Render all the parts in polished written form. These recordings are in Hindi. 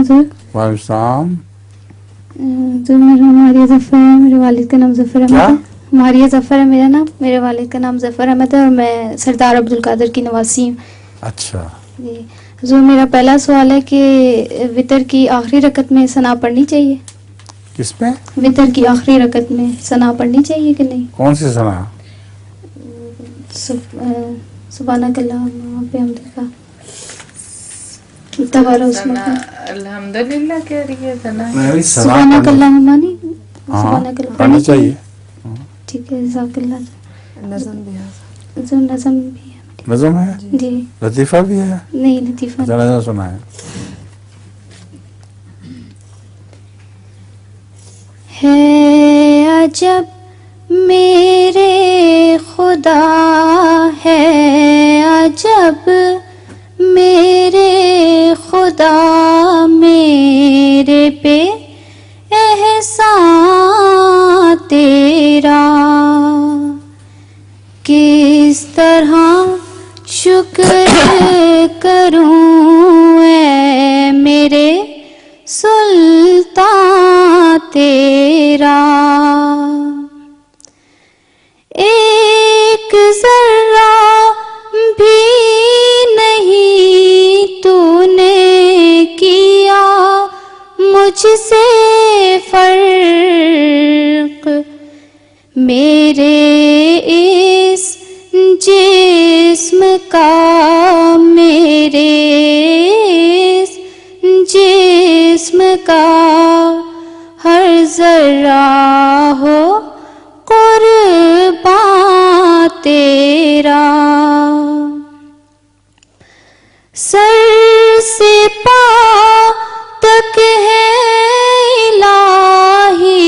हज़ूर। वालेकुम सलाम। जो मेरा मारिया जफ़र है, मेरे वालिद का नाम ज़फ़र अहमद क्या? है। मारिया ज़फ़र है मेरा नाम, मेरे वालिद का नाम ज़फ़र अहमद है और मैं सरदार अब्दुल कादिर की नवासी हूँ। अच्छा, जी हज़ूर, मेरा पहला सवाल है कि वितर की आखिरी रकत में सना पढ़नी चाहिए? किसमें? वितर की आखिरी रकत में सना पढ़नी चाहिए कि नहीं? कौन सी सना? सुब्हानकल्लाह पे हमदिका तबारा उसमें अल्हम्दुलिल्लाह कह रही है सना। सुब्हानकल्लाह मानी हाँ, सुब्हानकल्लाह पढ़नी चाहिए। ठीक है, जज़ाकल्लाह। नज़म भी है। जो नज़म भी है। नज़म है? जी लतीफ़ा भी है? नहीं, लतीफ़ा अच्छा, नज़म सुना है। अजब मेरे खुदा है, अजब मेरे खुदा मेरे पे एहसान तेरा, किस तरह शुक्र करूं ऐ मेरे सुल्तान तेरा। एक जर्रा भी नहीं तूने किया मुझसे फर्क, मेरे इस जिस्म का, मेरे इस जिस्म का हर जर्रा हो कुर्बान तेरा। सर से पाँव तक है इलाही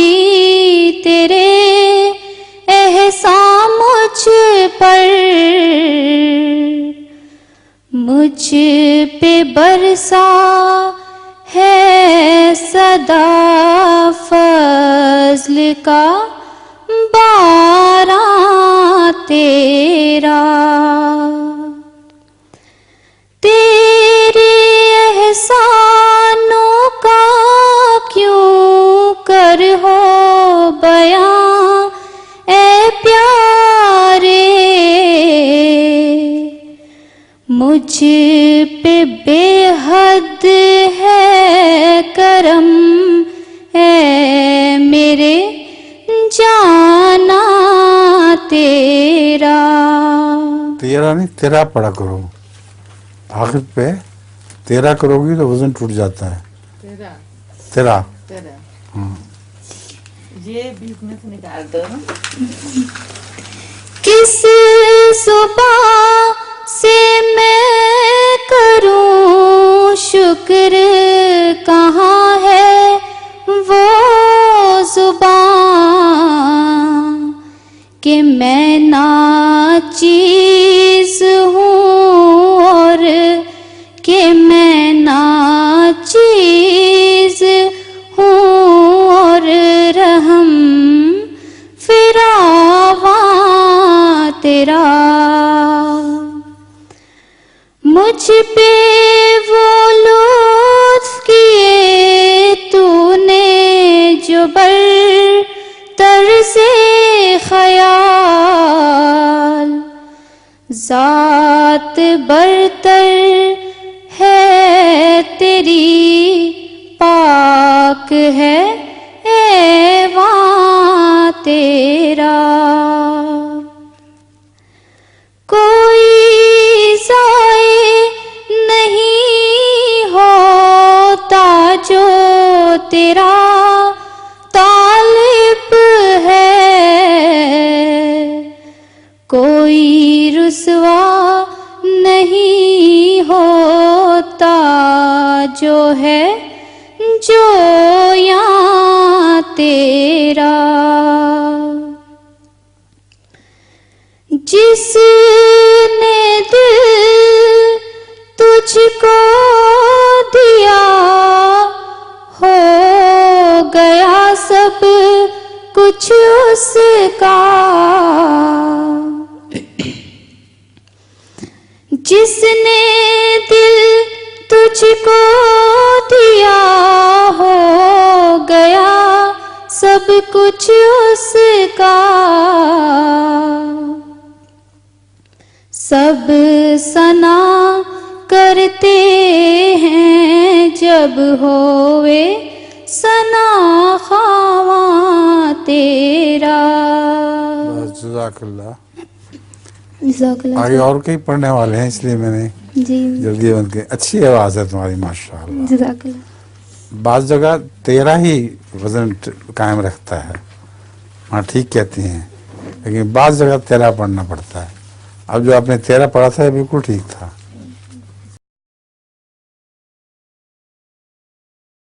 तेरे एहसान मुझ पर, मुझ पे बरसा है सदा फज़्ल का बारां तेरा। तेरे एहसानों का क्यों कर हो बयां ए प्यारे, मुझ पे बेहद है करम है मेरे जाना तेरा। तेरा नहीं, तेरा पढ़ा करो। आखिर पे तेरा करोगी तो वजन टूट जाता है। तेरा तेरा तेरा हाँ। ये बीच में से निकाल दो ना। किस सुबह से मैं करूं शुक्र, कहाँ है वो जुबान कि मैं नाचीज़ हूँ और कि मैं नाचीज़ हूँ और रहम फिरावा तेरा। मुझ पे वो लुत्फ किए तूने जो बरतर से ख्याल, ज़ात बरतर है तेरी, पाक है ऐवान तेरा। कोई ज़ाए नहीं होता जो तेरा तालिब है, कोई रुसवा नहीं होता जो है जो यहाँ तेरा। जिसने दिल तुझको दिया हो गया सब कुछ उसका, जिसने दिल तुझको दिया सब कुछ उसका, सब सना करते हैं जब होवे सना खावा तेरा। बस जज़ाकल्लाह। जज़ाकल्लाह। आगे और कई पढ़ने वाले हैं इसलिए मैंने जी जल्दी बंद की। अच्छी आवाज़ है तुम्हारी माशाल्लाह। जज़ाकल्लाह। बाज़ जगह 13 ही वजन कायम रखता है, हाँ ठीक कहती हैं, लेकिन बाज़ जगह 13 पढ़ना पड़ता है। अब जो आपने 13 पढ़ा था बिल्कुल ठीक था।